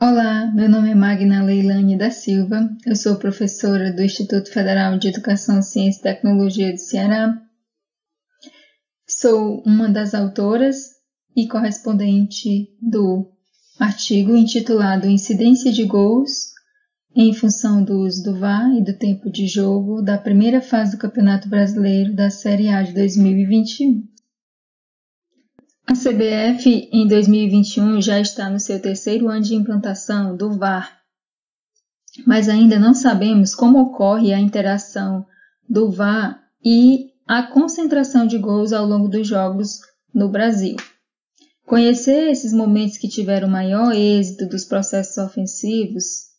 Olá, meu nome é Magna Leilane da Silva, eu sou professora do Instituto Federal de Educação, Ciência e Tecnologia do Ceará. Sou uma das autoras e correspondente do artigo intitulado Incidência de gols em função do uso do VAR e do tempo de jogo da primeira fase do Campeonato Brasileiro da Série A de 2021. A CBF, em 2021, já está no seu terceiro ano de implantação do VAR, mas ainda não sabemos como ocorre a interação do VAR e a concentração de gols ao longo dos jogos no Brasil. Conhecer esses momentos que tiveram maior êxito dos processos ofensivos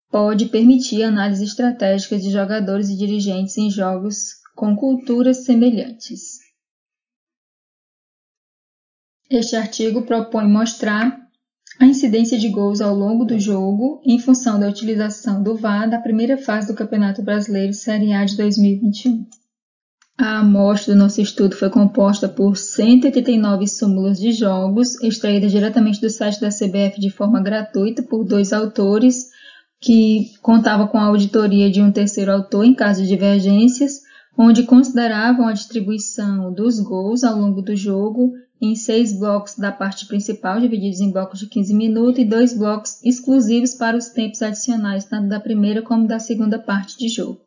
pode permitir análises estratégicas de jogadores e dirigentes em jogos com culturas semelhantes. Este artigo propõe mostrar a incidência de gols ao longo do jogo em função da utilização do VAR da primeira fase do Campeonato Brasileiro Série A de 2021. A amostra do nosso estudo foi composta por 189 súmulas de jogos, extraídas diretamente do site da CBF de forma gratuita por 2 autores, que contava com a auditoria de um terceiro autor em caso de divergências, onde consideravam a distribuição dos gols ao longo do jogo em 6 blocos da parte principal, divididos em blocos de 15 minutos, e 2 blocos exclusivos para os tempos adicionais, tanto da primeira como da segunda parte de jogo.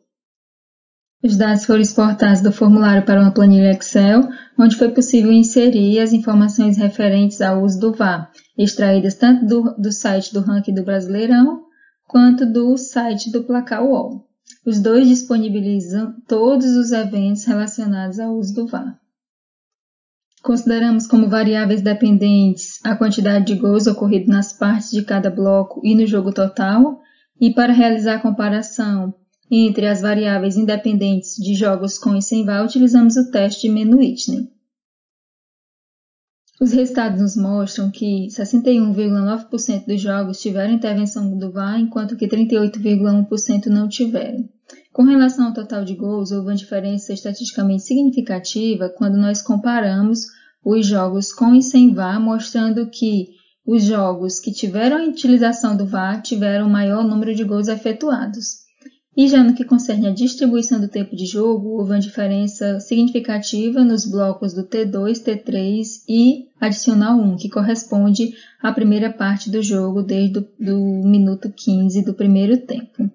Os dados foram exportados do formulário para uma planilha Excel, onde foi possível inserir as informações referentes ao uso do VAR, extraídas tanto do site do ranking do Brasileirão, quanto do site do Placar UOL. Os dois disponibilizam todos os eventos relacionados ao uso do VAR. Consideramos como variáveis dependentes a quantidade de gols ocorridos nas partes de cada bloco e no jogo total, e para realizar a comparação entre as variáveis independentes de jogos com e sem VAR, utilizamos o teste de Menu-Whitney. Os resultados nos mostram que 61,9% dos jogos tiveram intervenção do VAR, enquanto que 38,1% não tiveram. Com relação ao total de gols, houve uma diferença estatisticamente significativa quando nós comparamos os jogos com e sem VAR, mostrando que os jogos que tiveram a utilização do VAR tiveram o maior número de gols efetuados. E já no que concerne a distribuição do tempo de jogo, houve uma diferença significativa nos blocos do T2, T3 e adicional 1, que corresponde à primeira parte do jogo desde o minuto 15 do primeiro tempo.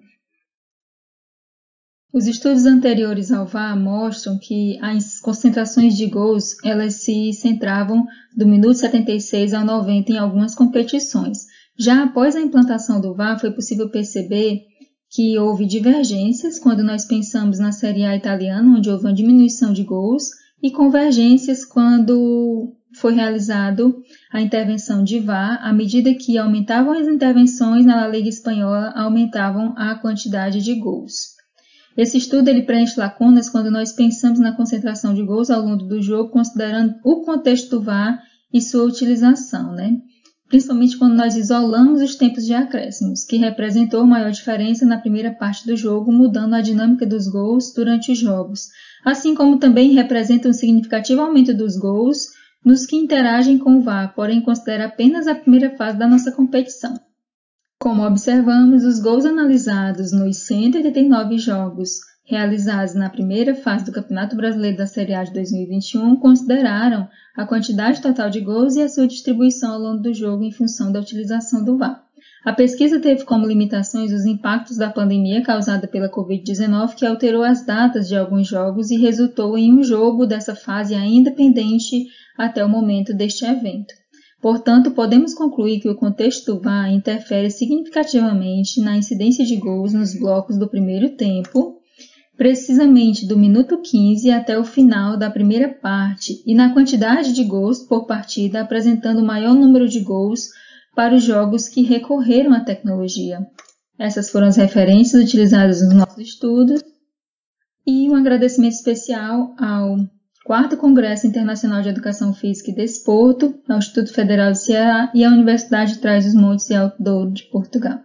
Os estudos anteriores ao VAR mostram que as concentrações de gols elas se centravam do minuto 76 ao 90 em algumas competições. Já após a implantação do VAR, foi possível perceber que houve divergências quando nós pensamos na Série A italiana, onde houve uma diminuição de gols, e convergências quando foi realizado a intervenção de VAR, à medida que aumentavam as intervenções na La Liga Espanhola, aumentavam a quantidade de gols. Esse estudo ele preenche lacunas quando nós pensamos na concentração de gols ao longo do jogo, considerando o contexto do VAR e sua utilização, Principalmente quando nós isolamos os tempos de acréscimos, que representou maior diferença na primeira parte do jogo, mudando a dinâmica dos gols durante os jogos, assim como também representa um significativo aumento dos gols nos que interagem com o VAR, porém considera apenas a primeira fase da nossa competição. Como observamos, os gols analisados nos 189 jogos realizados na primeira fase do Campeonato Brasileiro da Série A de 2021 consideraram a quantidade total de gols e a sua distribuição ao longo do jogo em função da utilização do VAR. A pesquisa teve como limitações os impactos da pandemia causada pela Covid-19, que alterou as datas de alguns jogos e resultou em um jogo dessa fase ainda pendente até o momento deste evento. Portanto, podemos concluir que o contexto do VAR interfere significativamente na incidência de gols nos blocos do primeiro tempo, precisamente do minuto 15 até o final da primeira parte, e na quantidade de gols por partida, apresentando o maior número de gols para os jogos que recorreram à tecnologia. Essas foram as referências utilizadas nos nossos estudos, e um agradecimento especial ao 4º Congresso Internacional de Educação Física e Desporto, ao Instituto Federal do Ceará e à Universidade de Trás-os-Montes e Alto Douro de Portugal.